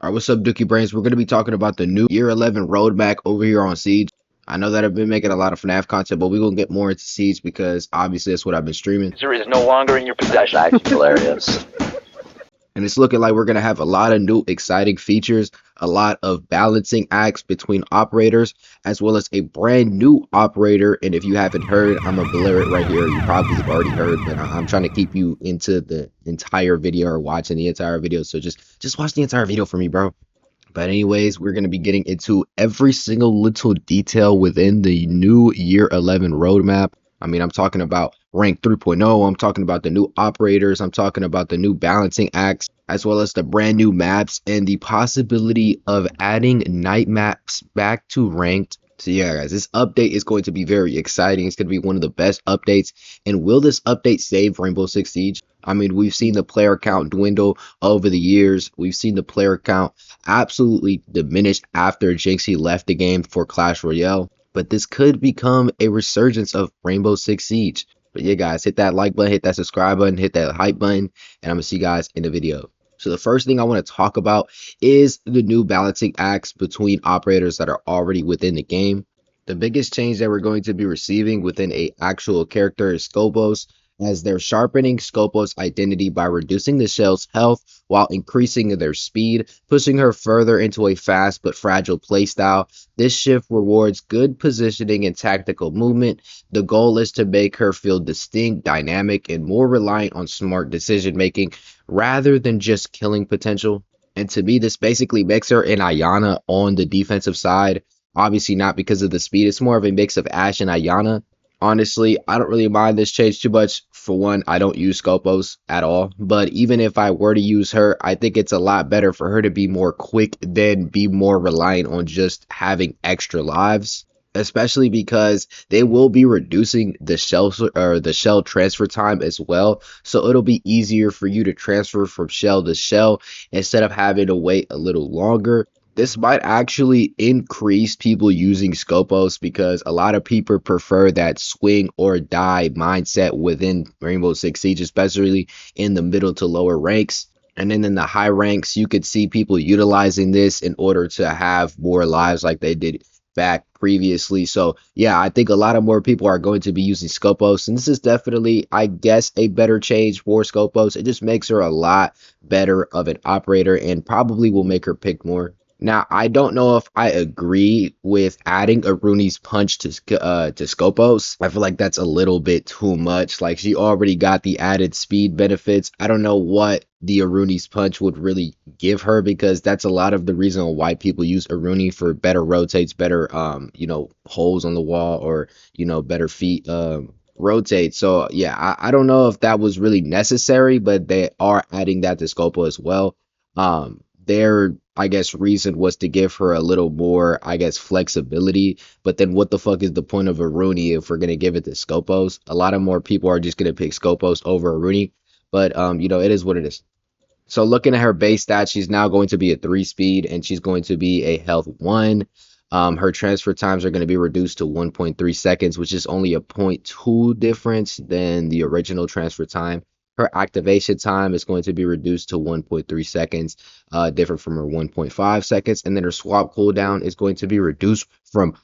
All right, what's up, Dookie Brains? We're going to be talking about the new Year 11 roadmap over here on Siege. I know that I've been making a lot of FNAF content, but we're going to get more into Siege because obviously that's what I've been streaming. User is no longer in your possession. Actually, hilarious. And it's looking like we're going to have a lot of new exciting features, a lot of balancing acts between operators, as well as a brand new operator. And if you haven't heard, I'm going to blur it right here. You probably have already heard, but I'm trying to keep you into the entire video or watching the entire video. So just watch the entire video for me, bro. But anyways, we're going to be getting into every single little detail within the new Year 11 roadmap. I mean, I'm talking about rank 3.0. I'm talking about the new operators. I'm talking about the new balancing acts, as well as the brand new maps and the possibility of adding night maps back to ranked. So yeah, guys, this update is going to be very exciting. It's going to be one of the best updates. And will this update save Rainbow Six Siege? I mean, we've seen the player count dwindle over the years. We've seen the player count absolutely diminished after Jinxie left the game for Clash Royale. But this could become a resurgence of Rainbow Six Siege. But yeah, guys, hit that like button, hit that subscribe button, hit that hype button, and I'm going to see you guys in the video. So the first thing I want to talk about is the new balancing acts between operators that are already within the game. The biggest change that we're going to be receiving within a actual character is Scopos, as they're sharpening Scopos' identity by reducing the shell's health while increasing their speed, pushing her further into a fast but fragile playstyle. This shift rewards good positioning and tactical movement. The goal is to make her feel distinct, dynamic, and more reliant on smart decision making rather than just killing potential. And to me, this basically makes her an Ayana on the defensive side. Obviously not because of the speed, it's more of a mix of Ashe and Ayana. Honestly, I don't really mind this change too much. For one, I don't use Scopos at all, but even if I were to use her, I think it's a lot better for her to be more quick than be more reliant on just having extra lives, especially because they will be reducing the shell transfer time as well. So it'll be easier for you to transfer from shell to shell instead of having to wait a little longer. This might actually increase people using Scopos because a lot of people prefer that swing or die mindset within Rainbow Six Siege, especially in the middle to lower ranks. And then in the high ranks, you could see people utilizing this in order to have more lives like they did back previously. So yeah, I think a lot of more people are going to be using Scopos, and this is definitely, I guess, a better change for Scopos. It just makes her a lot better of an operator and probably will make her pick more. Now, I don't know if I agree with adding Aruni's punch to Scopos. I feel like that's a little bit too much. Like, she already got the added speed benefits. I don't know what the Aruni's punch would really give her, because that's a lot of the reason why people use Aruni, for better rotates, better holes on the wall, or better feet rotate. So yeah, I don't know if that was really necessary, but they are adding that to Scopo as well. Their, I guess, reason was to give her a little more, I guess, flexibility. But then what the fuck is the point of Aruni if we're going to give it to Scopos? A lot of more people are just going to pick Scopos over Aruni. But, it is what it is. So looking at her base stats, she's now going to be a 3-speed, and she's going to be a health 1. Her transfer times are going to be reduced to 1.3 seconds, which is only a 0.2 difference than the original transfer time. Her activation time is going to be reduced to 1.3 seconds, different from her 1.5 seconds. And then her swap cooldown is going to be reduced from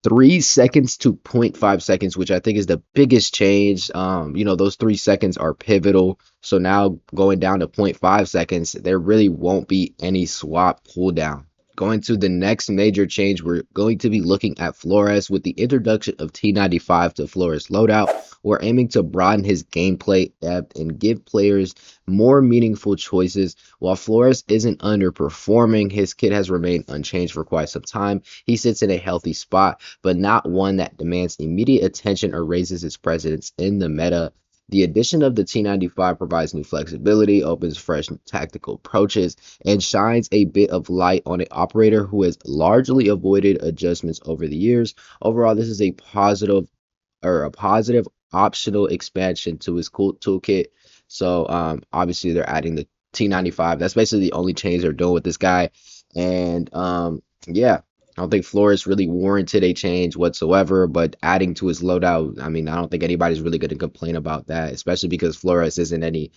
3 seconds to 0.5 seconds, which I think is the biggest change. Those 3 seconds are pivotal. So now going down to 0.5 seconds, there really won't be any swap cooldown. Going to the next major change, we're going to be looking at Flores. With the introduction of T95 to Flores loadout, we're aiming to broaden his gameplay depth and give players more meaningful choices. While Flores isn't underperforming, his kit has remained unchanged for quite some time. He sits in a healthy spot, but not one that demands immediate attention or raises his presence in the meta. The addition of the T95 provides new flexibility, opens fresh tactical approaches, and shines a bit of light on an operator who has largely avoided adjustments over the years. Overall, this is a positive optional expansion to his cool toolkit. So obviously they're adding the T95. That's basically the only change they're doing with this guy. And yeah, I don't think Flores really warranted a change whatsoever, but adding to his loadout, I mean, I don't think anybody's really going to complain about that, especially because Flores isn't any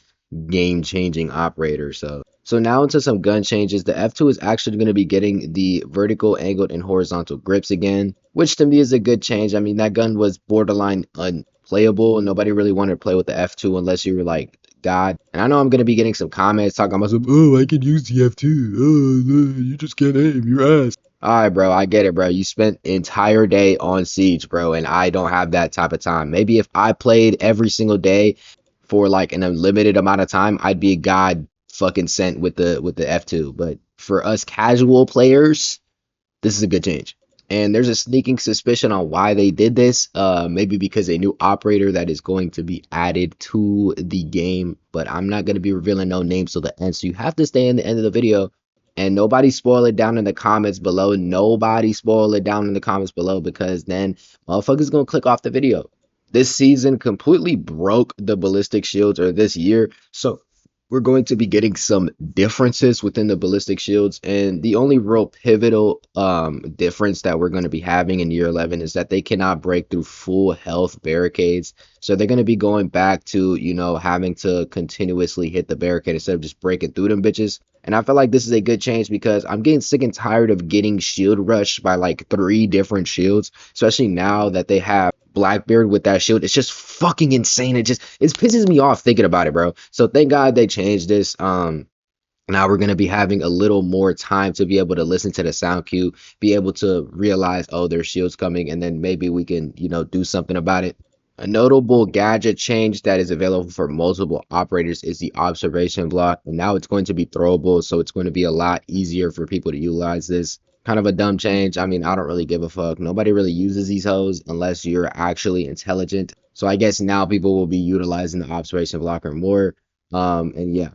game-changing operator. So So now into some gun changes. The F2 is actually going to be getting the vertical, angled, and horizontal grips again, which to me is a good change. I mean, that gun was borderline unplayable. Nobody really wanted to play with the F2 unless you were like God. And I know I'm going to be getting some comments talking about some, oh, I can use the F2. Oh, you just can't aim your ass. All right, bro, I get it, bro. You spent entire day on Siege, bro, and I don't have that type of time. Maybe if I played every single day for like an unlimited amount of time, I'd be a god fucking sent with the F2. But for us casual players, this is a good change. And there's a sneaking suspicion on why they did this. Maybe because a new operator that is going to be added to the game, but I'm not going to be revealing no names till the end. So you have to stay in the end of the video and nobody spoil it down in the comments below. Nobody spoil it down in the comments below because then motherfuckers gonna click off the video. This season completely broke the ballistic shields, or this year. So we're going to be getting some differences within the ballistic shields, and the only real pivotal difference that we're going to be having in year 11 is that they cannot break through full health barricades. So they're going to be going back to, you know, having to continuously hit the barricade instead of just breaking through them bitches. And I feel like this is a good change because I'm getting sick and tired of getting shield rushed by like 3 different shields, especially now that they have Blackbeard with that shield. It's just fucking insane. It pisses me off thinking about it, bro. So thank God they changed this. Now we're gonna be having a little more time to be able to listen to the sound cue, be able to realize, oh, there's shields coming, and then maybe we can, you know, do something about it. A notable gadget change that is available for multiple operators is the observation block, and now it's going to be throwable, so it's going to be a lot easier for people to utilize this. Kind of a dumb change. I mean, I don't really give a fuck. Nobody really uses these hoes unless you're actually intelligent. So I guess now people will be utilizing the observation blocker more. And yeah,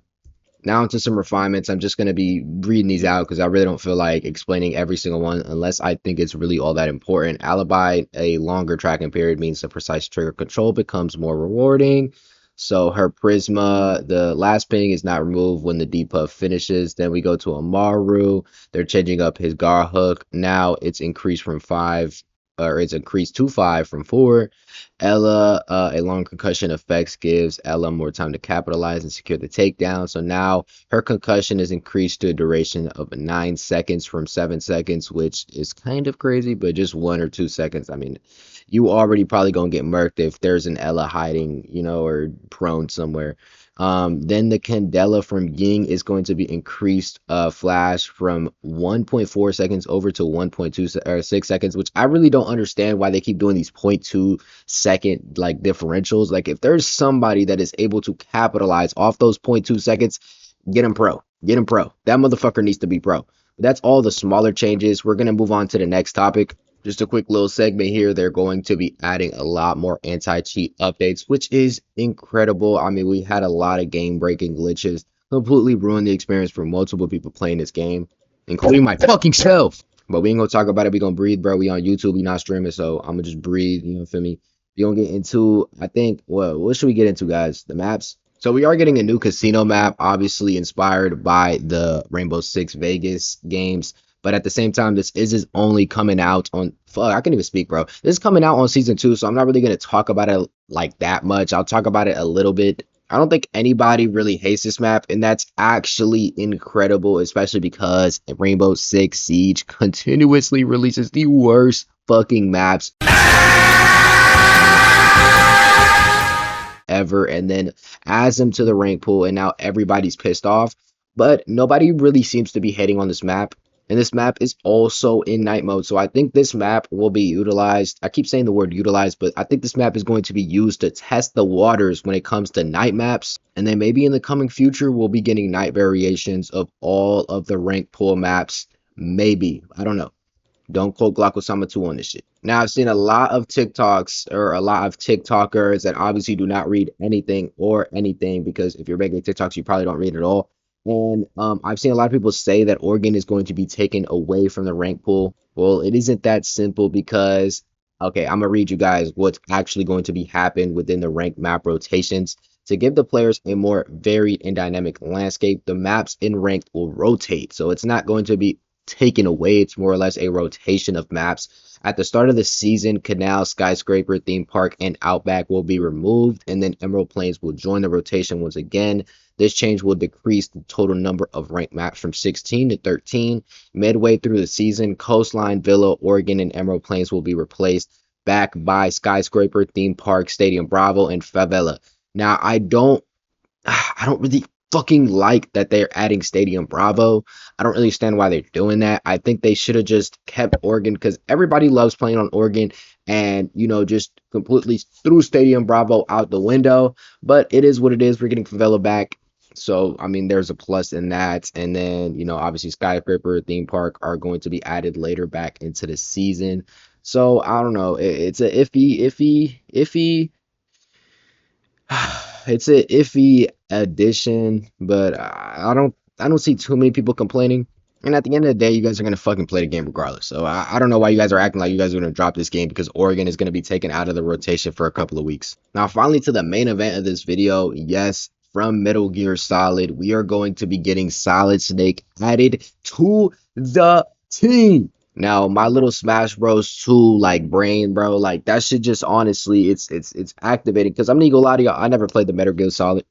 now into some refinements. I'm just going to be reading these out because I really don't feel like explaining every single one unless I think it's really all that important. Alibi, a longer tracking period means the precise trigger control becomes more rewarding. So her Prisma, the last ping is not removed when the depuff finishes. Then we go to Amaru. They're changing up his Gar hook. Now it's increased from 5, or it's increased to 5 from 4. Ella, a long concussion effects gives Ella more time to capitalize and secure the takedown. So now her concussion is increased to a duration of 9 seconds from 7 seconds, which is kind of crazy, but just 1 or 2 seconds. I mean, you already probably gonna get murked if there's an Ella hiding, you know, or prone somewhere. Then the Candela from Ying is going to be increased flash from 1.4 seconds over to 1.6 seconds, which I really don't understand why they keep doing these 0.2 second like differentials. Like if there's somebody that is able to capitalize off those 0.2 seconds, get him pro. Get him pro. That motherfucker needs to be pro. But that's all the smaller changes. We're gonna move on to the next topic. Just a quick little segment here. They're going to be adding a lot more anti-cheat updates, which is incredible. I mean, we had a lot of game-breaking glitches, completely ruined the experience for multiple people playing this game, including my fucking self. But we ain't gonna talk about it. We gonna breathe, bro. We on YouTube. We not streaming, so I'm gonna just breathe. You know, feel me? We gonna get into, I think, well, what should we get into, guys? The maps. So we are getting a new casino map, obviously inspired by the Rainbow Six Vegas games. But at the same time, this is only coming out on, fuck, I can't even speak, bro. This is coming out on season 2, so I'm not really gonna talk about it like that much. I'll talk about it a little bit. I don't think anybody really hates this map, and that's actually incredible, especially because Rainbow Six Siege continuously releases the worst fucking maps ever, and then adds them to the rank pool, and now everybody's pissed off. But nobody really seems to be hating on this map. And this map is also in night mode. So I think this map will be utilized. I keep saying the word utilized, but I think this map is going to be used to test the waters when it comes to night maps. And then maybe in the coming future, we'll be getting night variations of all of the rank pool maps. Maybe. I don't know. Don't quote Glock 2 on this shit. Now, I've seen a lot of TikToks or a lot of TikTokers that obviously do not read anything or anything, because if you're making TikToks, you probably don't read at all. And I've seen a lot of people say that Oregon is going to be taken away from the rank pool. Well, it isn't that simple because, okay, I'm going to read you guys what's actually going to be happen within the rank map rotations. To give the players a more varied and dynamic landscape, the maps in ranked will rotate. So it's not going to be taken away. It's more or less a rotation of maps. At the start of the season, Canal, Skyscraper, Theme Park, and Outback will be removed, and then Emerald Plains will join the rotation once again. This change will decrease the total number of ranked maps from 16 to 13. Midway through the season, Coastline, Villa, Oregon, and Emerald Plains will be replaced back by Skyscraper, Theme Park, Stadium Bravo, and Favela. Now, I don't really fucking like that they're adding Stadium Bravo. I don't really understand why they're doing that. I think they should have just kept Oregon because everybody loves playing on Oregon and, just completely threw Stadium Bravo out the window. But it is what it is. We're getting Favela back. So, I mean, there's a plus in that. And then, obviously Skyscraper, Theme Park are going to be added later back into the season. So, I don't know. It's a iffy. It's a iffy addition, but I don't see too many people complaining. And at the end of the day, you guys are gonna fucking play the game regardless. So I don't know why you guys are acting like you guys are gonna drop this game because Oregon is gonna be taken out of the rotation for a couple of weeks. Now, finally to the main event of this video. Yes, from Metal Gear Solid, we are going to be getting Solid Snake added to the team. Now, my little Smash Bros. 2 like brain, bro, like that shit just honestly, it's activating. Because I'm gonna go lie to y'all, I never played the Metal Gear Solid.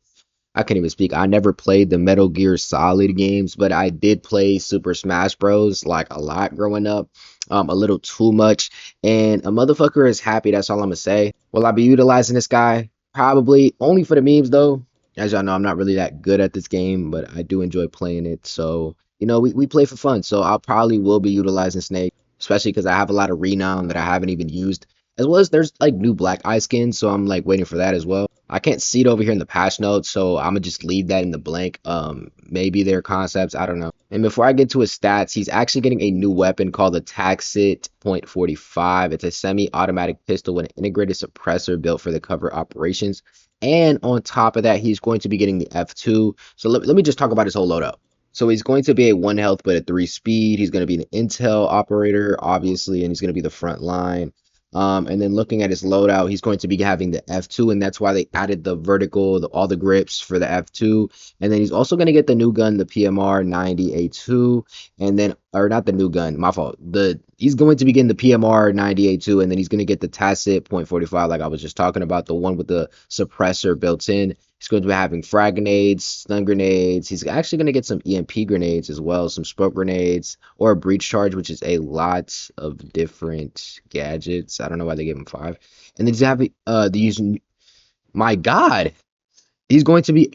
I can't even speak. I never played the Metal Gear Solid games, but I did play Super Smash Bros. Like a lot growing up, a little too much. And a motherfucker is happy. That's all I'm gonna say. Will I be utilizing this guy? Probably only for the memes though. As y'all know, I'm not really that good at this game, but I do enjoy playing it. So we play for fun. So I'll probably will be utilizing Snake, especially because I have a lot of renown that I haven't even used. As well as there's like new Black Eye skins, so I'm like waiting for that as well. I can't see it over here in the patch notes, so I'm gonna just leave that in the blank. Maybe their concepts, I don't know. And before I get to his stats, he's actually getting a new weapon called the Taxit .45. It's a semi-automatic pistol with an integrated suppressor built for the cover operations. And on top of that, he's going to be getting the F2. So let me just talk about his whole loadout. So he's going to be a 1 health but a 3 speed. He's going to be an intel operator, obviously, and he's going to be the front line. And then looking at his loadout, he's going to be having the F2, and that's why they added the vertical, all the grips for the F2. And then he's also going to get the new gun, the PMR 90A2, and then, or not the new gun, my fault. He's going to be getting the PMR 90A2, and then he's going to get the Tacit .45, like I was just talking about, the one with the suppressor built in. He's going to be having frag grenades, stun grenades. He's actually going to get some EMP grenades as well, some smoke grenades, or a breach charge, which is a lot of different gadgets. I don't know why they gave him 5. And then he's having my God, he's going to be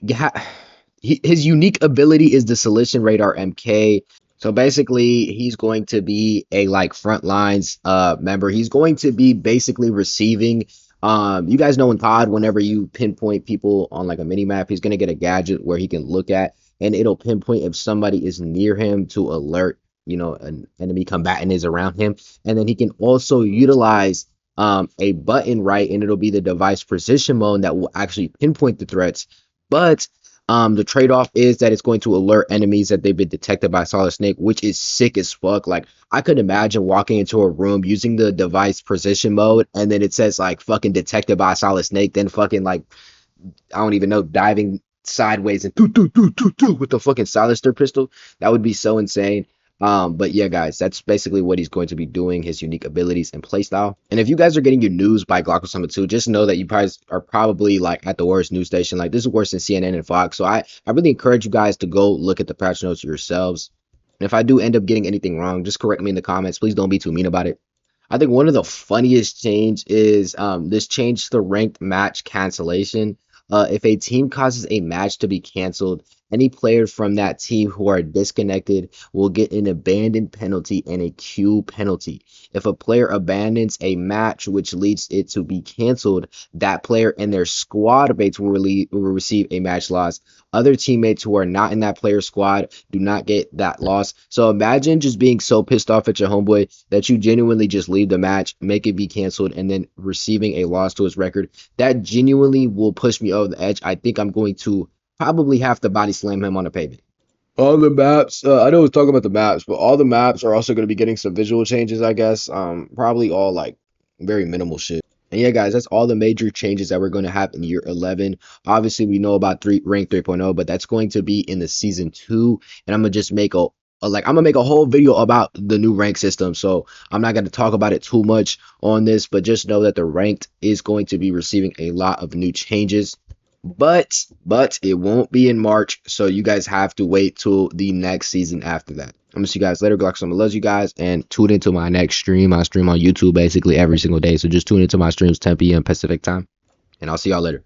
his unique ability is the Solution Radar MK. So basically, he's going to be a like front lines member. He's going to be basically receiving. You guys know in COD, whenever you pinpoint people on like a mini map, he's gonna get a gadget where he can look at, and it'll pinpoint if somebody is near him to alert, an enemy combatant is around him, and then he can also utilize a button, right, and it'll be the device precision mode that will actually pinpoint the threats, but the trade-off is that it's going to alert enemies that they've been detected by Solid Snake, which is sick as fuck. Like, I could imagine walking into a room using the device precision mode, and then it says like fucking detected by Solid Snake, then fucking like I don't even know, diving sideways and with the fucking Silencer pistol. That would be so insane. But yeah, guys, that's basically what he's going to be doing, his unique abilities and playstyle. And if you guys are getting your news by Glocko Summit 2, just know that you guys are probably like at the worst news station. Like, this is worse than CNN and Fox. So I really encourage you guys to go look at the patch notes yourselves. And if I do end up getting anything wrong, just correct me in the comments. Please don't be too mean about it. I think one of the funniest change is this change to the ranked match cancellation. If a team causes a match to be canceled, any players from that team who are disconnected will get an abandon penalty and a queue penalty. If a player abandons a match which leads it to be canceled, that player and their squad mates will receive a match loss. Other teammates who are not in that player's squad do not get that loss. So imagine just being so pissed off at your homeboy that you genuinely just leave the match, make it be canceled, and then receiving a loss to his record. That genuinely will push me over the edge. I think I'm going to probably have to body slam him on the pavement. All the maps, I know we're talking about the maps, but all the maps are also going to be getting some visual changes, I guess. Probably all like very minimal shit. And yeah, guys, that's all the major changes that we're going to have in year 11. Obviously, we know about rank 3.0, but that's going to be in the season 2. And I'm going to just make a like I'm gonna make a whole video about the new rank system, so I'm not gonna talk about it too much on this, but just know that the ranked is going to be receiving a lot of new changes. But it won't be in March, so you guys have to wait till the next season after that. I'm gonna see you guys later. Glock, I love you guys, and tune into my next stream. I stream on YouTube basically every single day, so just tune into my streams 10 p.m. Pacific time, and I'll see y'all later.